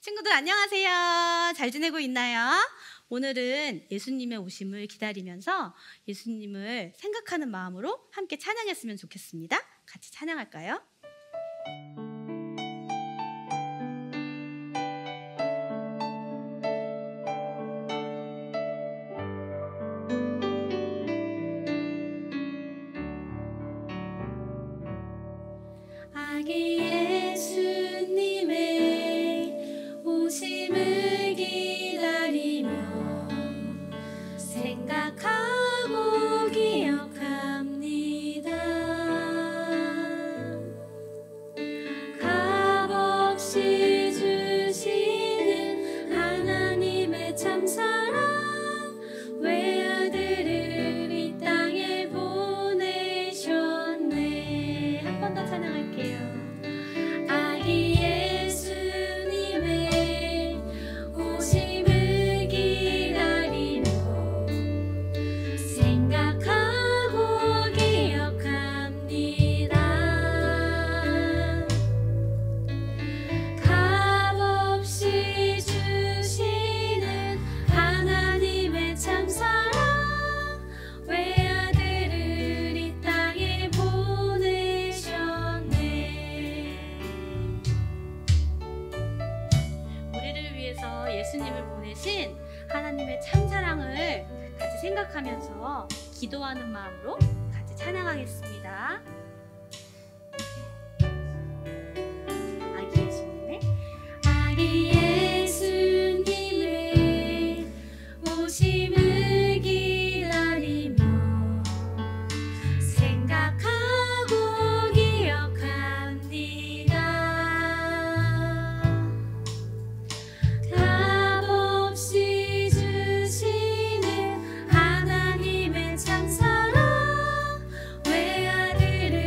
친구들 안녕하세요. 잘 지내고 있나요? 오늘은 예수님의 오심을 기다리면서 예수님을 생각하는 마음으로 함께 찬양했으면 좋겠습니다. 같이 찬양할까요? 아기 예수님의 오심을 기다리며 생각하고 기억합니다. 값없이 주시는 하나님의 참사랑 외아들을 이 땅에 보내셨네. 한 번 더 찬양할게요. 아기 예수님의 오심을 기다리며 생각하고 기억합니다. 값없이 주시는 하나님의 참사랑 외아들을 이 땅에 보내셨네. 우리를 위해서 예수님을 보내신 하나님의 참사랑을 같이 생각하면서 기도하는 마음으로 같이 찬양하겠습니다. 아기 예수님의 오심을 기다리며 생각하고 기억합니다. 값없이 주시는 하나님의 참사랑 외아들을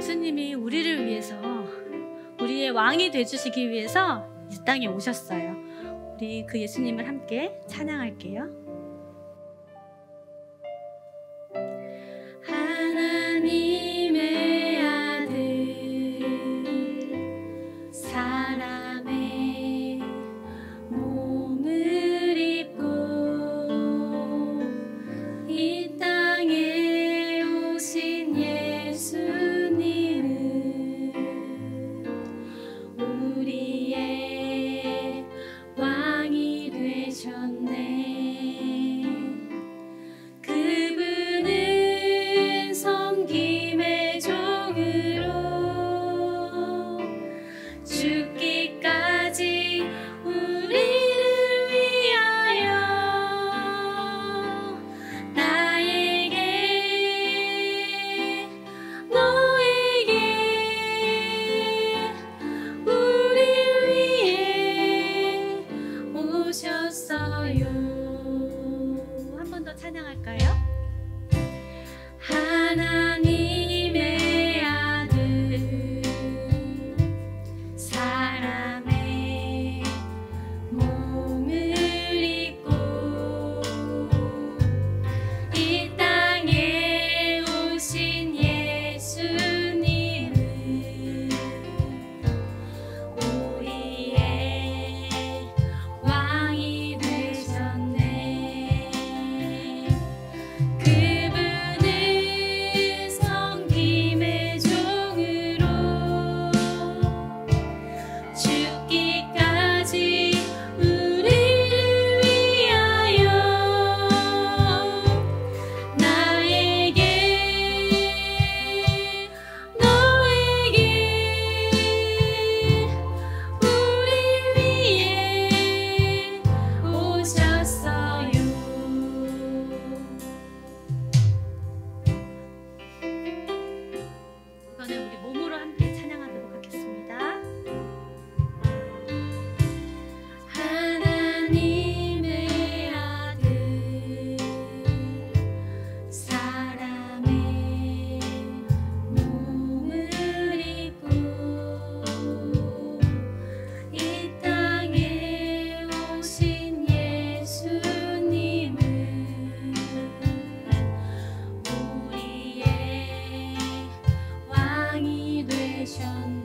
예수님이 우리를 위해서, 우리의 왕이 되주시기 위해서 이 땅에 오셨어요. 우리 그 예수님을 함께 찬양할게요. 하나님의 아들, 사람의 몸을 입고 이 땅에 오신 예수님은 우리의 왕이 되셨네. 그분은 섬김의 종으로 죽기까지 우리를 위하여 나에게, 너에게, 우리를 위해 오셨어요. 한 번 더 찬양할까요? 하나님의 아들, 사람의 몸을 입고 이 땅에 오신 예수님은 우리의 왕이 되셨네. 그분은 섬김의 종으로 죽기까지 우리를 위하여 나에게, 너에게, 우리를 위해 오셨어요. 이번에 우리 몸으로 함께 찬양하도록 하겠습니다. 하나님의 아들, 사람의 몸을 입고 이 땅에 오신 예수님은 우리의 왕이 되셨네.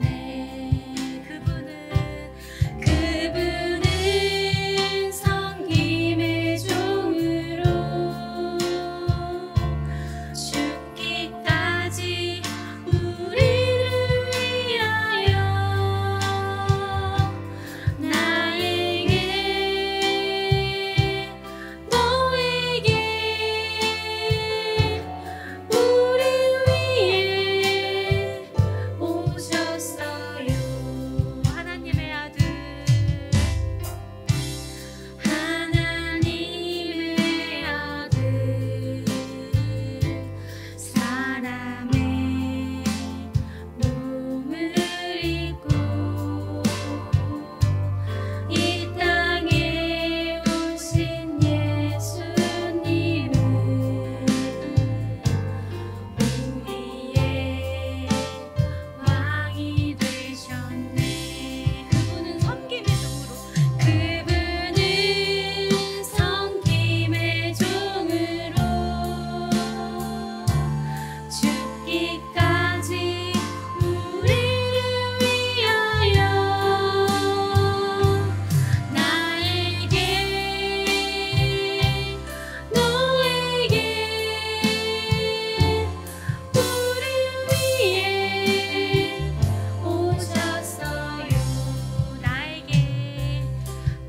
그분은 섬김의 종으로 죽기까지 우리를 위하여 나에게, 너에게, 우리를 위해 오셨어요. 하나님의 아들, 하나님의 아들, 사람의 몸을 입고 이 땅에 오신 예수님은 우리의 왕이 되셨네. 그분은 섬김의 종으로, 그분은 섬김의 종으로 죽기까지 우리를 위하여 나에게, 너에게, 우리를 위해 오셨어요. 나에게,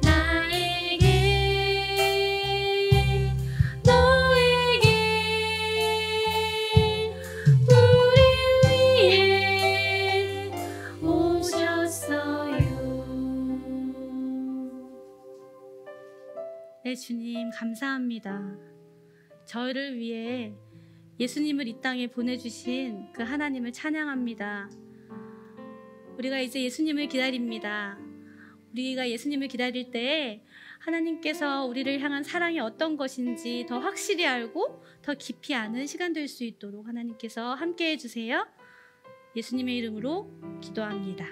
나에게, 너에게, 우리를 위해 오셨어요. 네, 주님 감사합니다. 저희를 위해 예수님을 이 땅에 보내주신 그 하나님을 찬양합니다. 우리가 이제 예수님을 기다립니다. 우리가 예수님을 기다릴 때에 하나님께서 우리를 향한 사랑이 어떤 것인지 더 확실히 알고 더 깊이 아는 시간 될 수 있도록 하나님께서 함께 해주세요. 예수님의 이름으로 기도합니다.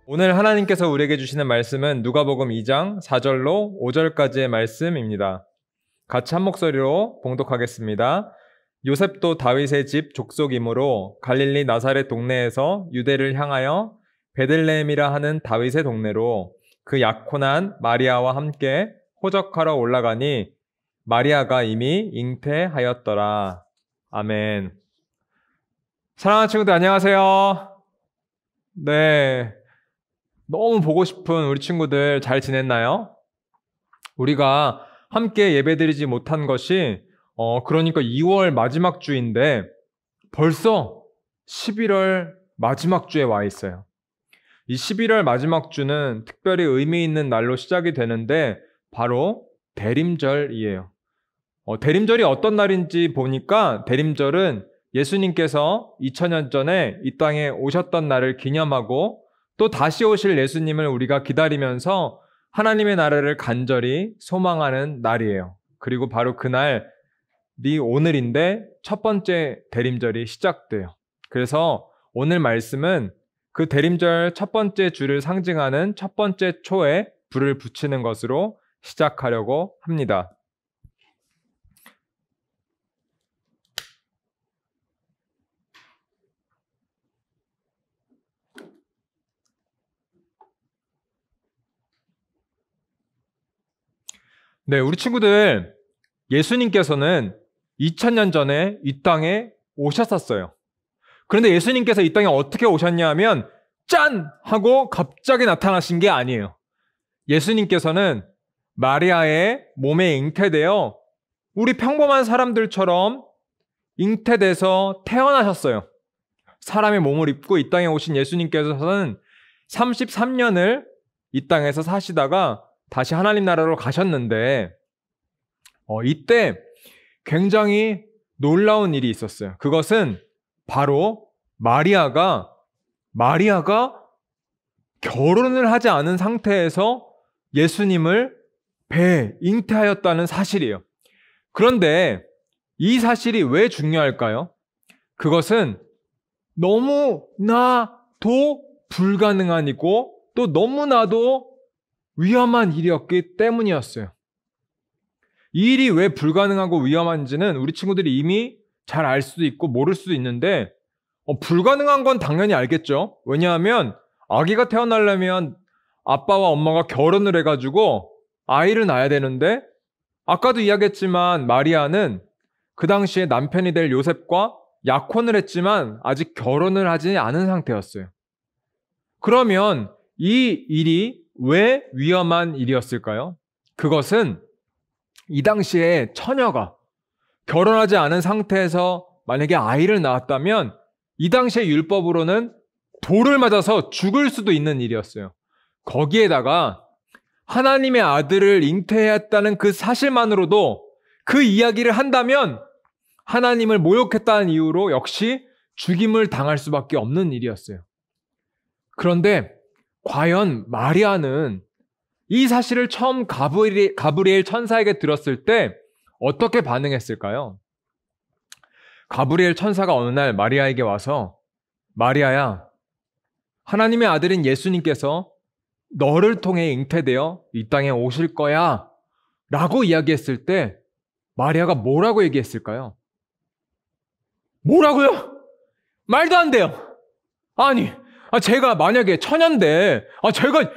오늘 하나님께서 우리에게 주시는 말씀은 누가복음 2장 4절로 5절까지의 말씀입니다. 같이 한 목소리로 봉독하겠습니다. 요셉도 다윗의 집 족속이므로 갈릴리 나사렛 동네에서 유대를 향하여 베들레헴이라 하는 다윗의 동네로 그 약혼한 마리아와 함께 호적하러 올라가니 마리아가 이미 잉태하였더라. 아멘. 사랑하는 친구들 안녕하세요. 네. 너무 보고 싶은 우리 친구들 잘 지냈나요? 우리가 함께 예배드리지 못한 것이 그러니까 2월 마지막 주인데 벌써 11월 마지막 주에 와 있어요. 이 11월 마지막 주는 특별히 의미 있는 날로 시작이 되는데 바로 대림절이에요. 대림절이 어떤 날인지 보니까 대림절은 예수님께서 2000년 전에 이 땅에 오셨던 날을 기념하고 또 다시 오실 예수님을 우리가 기다리면서 하나님의 나라를 간절히 소망하는 날이에요. 그리고 바로 그날이 오늘인데 첫 번째 대림절이 시작돼요. 그래서 오늘 말씀은 그 대림절 첫 번째 주를 상징하는 첫 번째 초에 불을 붙이는 것으로 시작하려고 합니다. 네, 우리 친구들, 예수님께서는 2000년 전에 이 땅에 오셨었어요. 그런데 예수님께서 이 땅에 어떻게 오셨냐 하면 짠! 하고 갑자기 나타나신 게 아니에요. 예수님께서는 마리아의 몸에 잉태되어 우리 평범한 사람들처럼 잉태돼서 태어나셨어요. 사람의 몸을 입고 이 땅에 오신 예수님께서는 33년을 이 땅에서 사시다가 다시 하나님 나라로 가셨는데 이때 굉장히 놀라운 일이 있었어요. 그것은 바로 마리아가 결혼을 하지 않은 상태에서 예수님을 배에 잉태하였다는 사실이에요. 그런데 이 사실이 왜 중요할까요? 그것은 너무나도 불가능한 일이고 또 너무나도 위험한 일이었기 때문이었어요. 이 일이 왜 불가능하고 위험한지는 우리 친구들이 이미 잘 알 수도 있고 모를 수도 있는데 불가능한 건 당연히 알겠죠. 왜냐하면 아기가 태어나려면 아빠와 엄마가 결혼을 해가지고 아이를 낳아야 되는데 아까도 이야기했지만 마리아는 그 당시에 남편이 될 요셉과 약혼을 했지만 아직 결혼을 하지 않은 상태였어요. 그러면 이 일이 왜 위험한 일이었을까요? 그것은 이 당시에 처녀가 결혼하지 않은 상태에서 만약에 아이를 낳았다면 이 당시의 율법으로는 돌을 맞아서 죽을 수도 있는 일이었어요. 거기에다가 하나님의 아들을 잉태했다는 그 사실만으로도 그 이야기를 한다면 하나님을 모욕했다는 이유로 역시 죽임을 당할 수밖에 없는 일이었어요. 그런데 과연 마리아는 이 사실을 처음 가브리엘 천사에게 들었을 때 어떻게 반응했을까요? 가브리엘 천사가 어느 날 마리아에게 와서 마리아야, 하나님의 아들인 예수님께서 너를 통해 잉태되어 이 땅에 오실 거야 라고 이야기했을 때 마리아가 뭐라고 얘기했을까요? 뭐라고요? 말도 안 돼요. 아니, 제가 만약에 처녀인데 제가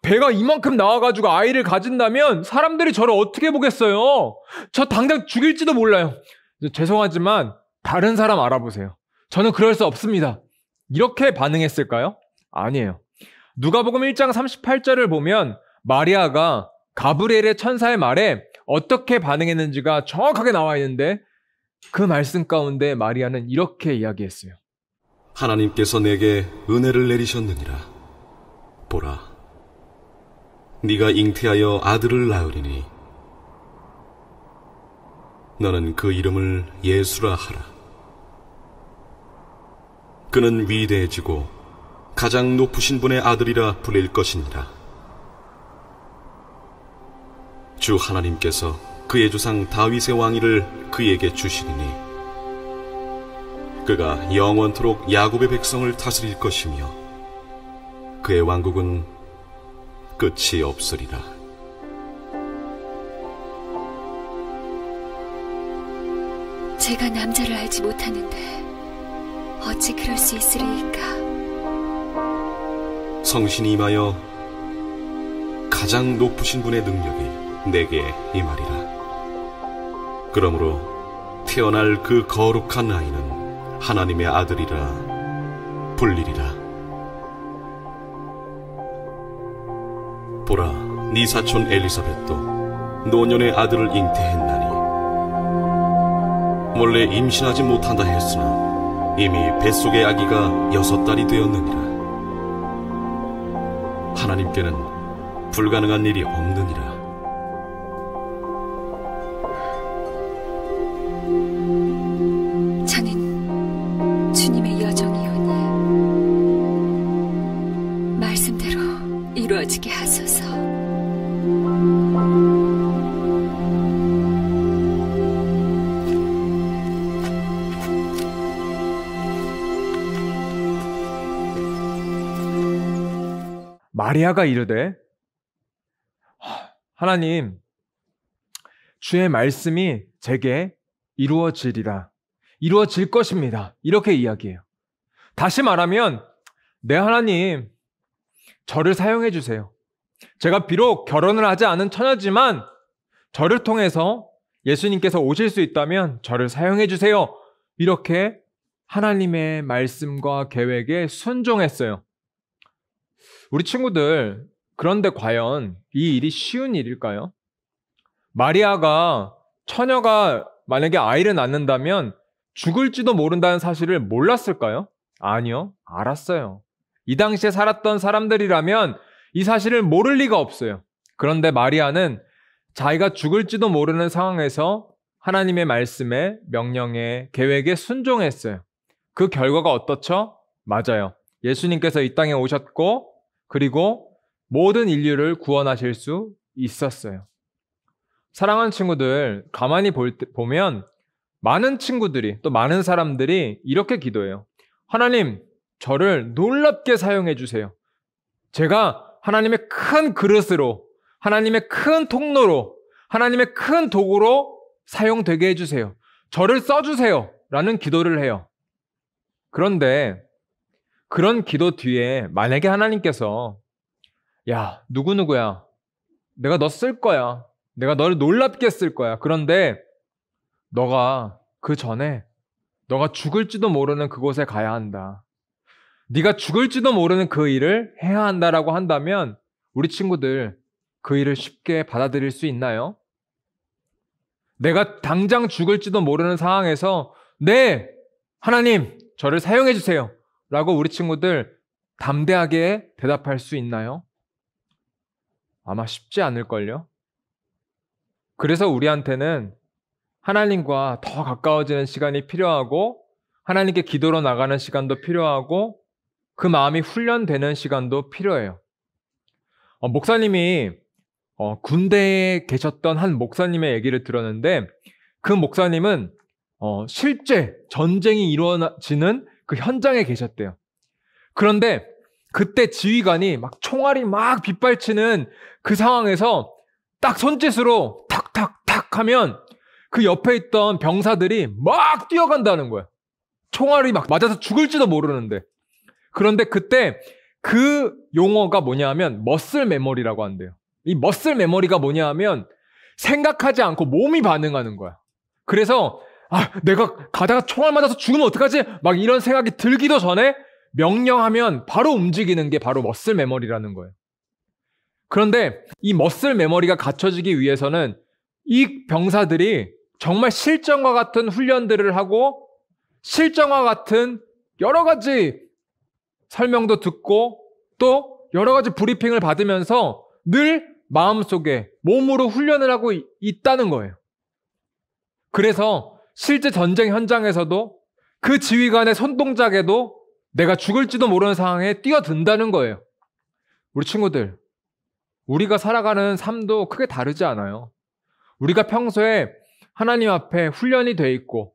배가 이만큼 나와가지고 아이를 가진다면 사람들이 저를 어떻게 보겠어요? 저 당장 죽일지도 몰라요. 죄송하지만 다른 사람 알아보세요. 저는 그럴 수 없습니다. 이렇게 반응했을까요? 아니에요. 누가복음 1장 38절을 보면 마리아가 가브리엘의 천사의 말에 어떻게 반응했는지가 정확하게 나와 있는데 그 말씀 가운데 마리아는 이렇게 이야기했어요. 하나님께서 내게 은혜를 내리셨느니라. 보라, 네가 잉태하여 아들을 낳으리니 너는 그 이름을 예수라 하라. 그는 위대해지고 가장 높으신 분의 아들이라 불릴 것이니라. 주 하나님께서 그의 조상 다윗의 왕위를 그에게 주시리니 그가 영원토록 야곱의 백성을 다스릴 것이며 그의 왕국은 끝이 없으리라. 제가 남자를 알지 못하는데 어찌 그럴 수 있으리이까? 성신이 임하여 가장 높으신 분의 능력이 내게 임하리라. 그러므로 태어날 그 거룩한 아이는 하나님의 아들이라 불리리라. 보라, 네 사촌 엘리사벳도 노년의 아들을 잉태했나니 원래 임신하지 못한다 했으나 이미 뱃속의 아기가 6달이 되었느니라. 하나님께는 불가능한 일이 없느니라. 저는 주님의 여종이오니 말씀대로 이루어지게 하소서. 마리아가 이르되 하나님, 주의 말씀이 제게 이루어지리라. 이루어질 것입니다. 이렇게 이야기해요. 다시 말하면, 네 하나님, 저를 사용해 주세요. 제가 비록 결혼을 하지 않은 처녀지만 저를 통해서 예수님께서 오실 수 있다면 저를 사용해 주세요. 이렇게 하나님의 말씀과 계획에 순종했어요. 우리 친구들, 그런데 과연 이 일이 쉬운 일일까요? 마리아가, 처녀가 만약에 아이를 낳는다면 죽을지도 모른다는 사실을 몰랐을까요? 아니요, 알았어요. 이 당시에 살았던 사람들이라면 이 사실을 모를 리가 없어요. 그런데 마리아는 자기가 죽을지도 모르는 상황에서 하나님의 말씀에, 명령에, 계획에 순종했어요. 그 결과가 어떻죠? 맞아요. 예수님께서 이 땅에 오셨고 그리고 모든 인류를 구원하실 수 있었어요. 사랑하는 친구들, 가만히 보면 많은 친구들이, 또 많은 사람들이 이렇게 기도해요. 하나님, 저를 놀랍게 사용해 주세요. 제가 하나님의 큰 그릇으로, 하나님의 큰 통로로, 하나님의 큰 도구로 사용되게 해주세요. 저를 써주세요. 라는 기도를 해요. 그런데 그런 기도 뒤에 만약에 하나님께서 야, 누구누구야, 내가 너 쓸 거야. 내가 너를 놀랍게 쓸 거야. 그런데 너가 그 전에 너가 죽을지도 모르는 그곳에 가야 한다. 네가 죽을지도 모르는 그 일을 해야 한다라고 한다면 우리 친구들 그 일을 쉽게 받아들일 수 있나요? 내가 당장 죽을지도 모르는 상황에서 네, 하나님, 저를 사용해 주세요. 라고 우리 친구들 담대하게 대답할 수 있나요? 아마 쉽지 않을걸요? 그래서 우리한테는 하나님과 더 가까워지는 시간이 필요하고 하나님께 기도로 나가는 시간도 필요하고 그 마음이 훈련되는 시간도 필요해요. 목사님이 군대에 계셨던 한 목사님의 얘기를 들었는데 그 목사님은 실제 전쟁이 이루어지는 그 현장에 계셨대요. 그런데 그때 지휘관이 막 총알이 막 빗발치는 그 상황에서 딱 손짓으로 탁탁탁 하면 그 옆에 있던 병사들이 막 뛰어간다는 거예요. 총알이 막 맞아서 죽을지도 모르는데. 그런데 그때 그 용어가 뭐냐 하면 머슬 메모리라고 한대요. 이 머슬 메모리가 뭐냐 하면 생각하지 않고 몸이 반응하는 거야. 그래서 내가 가다가 총알 맞아서 죽으면 어떡하지? 막 이런 생각이 들기도 전에 명령하면 바로 움직이는 게 바로 머슬 메모리라는 거예요. 그런데 이 머슬 메모리가 갖춰지기 위해서는 이 병사들이 정말 실전과 같은 훈련들을 하고 실전과 같은 여러 가지 설명도 듣고 또 여러 가지 브리핑을 받으면서 늘 마음속에 몸으로 훈련을 하고 있다는 거예요. 그래서 실제 전쟁 현장에서도 그 지휘관의 손동작에도 내가 죽을지도 모르는 상황에 뛰어든다는 거예요. 우리 친구들, 우리가 살아가는 삶도 크게 다르지 않아요. 우리가 평소에 하나님 앞에 훈련이 돼 있고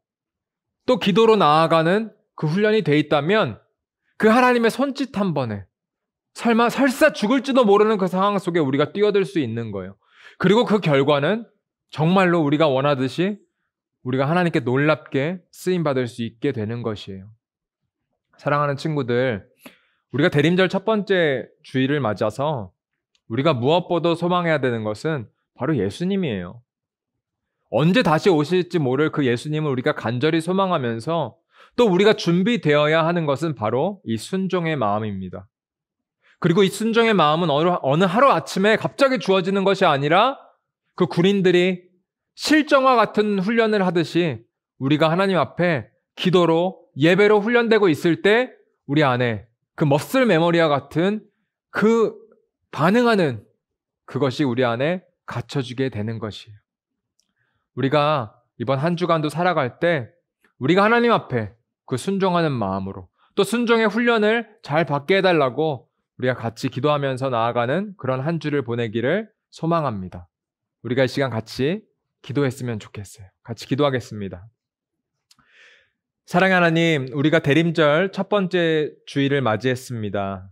또 기도로 나아가는 그 훈련이 돼 있다면 그 하나님의 손짓 한 번에 설사 죽을지도 모르는 그 상황 속에 우리가 뛰어들 수 있는 거예요. 그리고 그 결과는 정말로 우리가 원하듯이 우리가 하나님께 놀랍게 쓰임받을 수 있게 되는 것이에요. 사랑하는 친구들, 우리가 대림절 첫 번째 주일을 맞아서 우리가 무엇보다 소망해야 되는 것은 바로 예수님이에요. 언제 다시 오실지 모를 그 예수님을 우리가 간절히 소망하면서 또 우리가 준비되어야 하는 것은 바로 이 순종의 마음입니다. 그리고 이 순종의 마음은 어느 하루아침에 갑자기 주어지는 것이 아니라 그 군인들이 실정과 같은 훈련을 하듯이 우리가 하나님 앞에 기도로 예배로 훈련되고 있을 때 우리 안에 그 머슬 메모리와 같은 그 반응하는 그것이 우리 안에 갖춰지게 되는 것이에요. 우리가 이번 한 주간도 살아갈 때 우리가 하나님 앞에 그 순종하는 마음으로 또 순종의 훈련을 잘 받게 해달라고 우리가 같이 기도하면서 나아가는 그런 한 주를 보내기를 소망합니다. 우리가 이 시간 같이 기도했으면 좋겠어요. 같이 기도하겠습니다. 사랑하는 하나님, 우리가 대림절 첫 번째 주일을 맞이했습니다.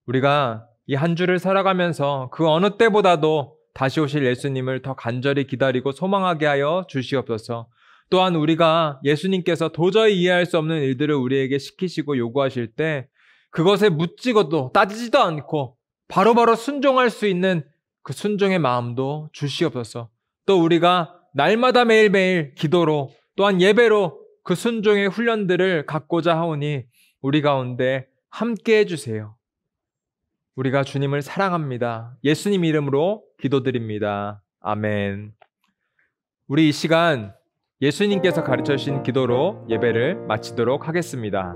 우리가 이 한 주를 살아가면서 그 어느 때보다도 다시 오실 예수님을 더 간절히 기다리고 소망하게 하여 주시옵소서. 또한 우리가 예수님께서 도저히 이해할 수 없는 일들을 우리에게 시키시고 요구하실 때 그것에 묻지고도 따지지도 않고 바로바로 순종할 수 있는 그 순종의 마음도 주시옵소서. 또 우리가 날마다 매일매일 기도로 또한 예배로 그 순종의 훈련들을 갖고자 하오니 우리 가운데 함께 해주세요. 우리가 주님을 사랑합니다. 예수님 이름으로 기도드립니다. 아멘. 우리 이 시간 예수님께서 가르쳐 주신 기도로 예배를 마치도록 하겠습니다.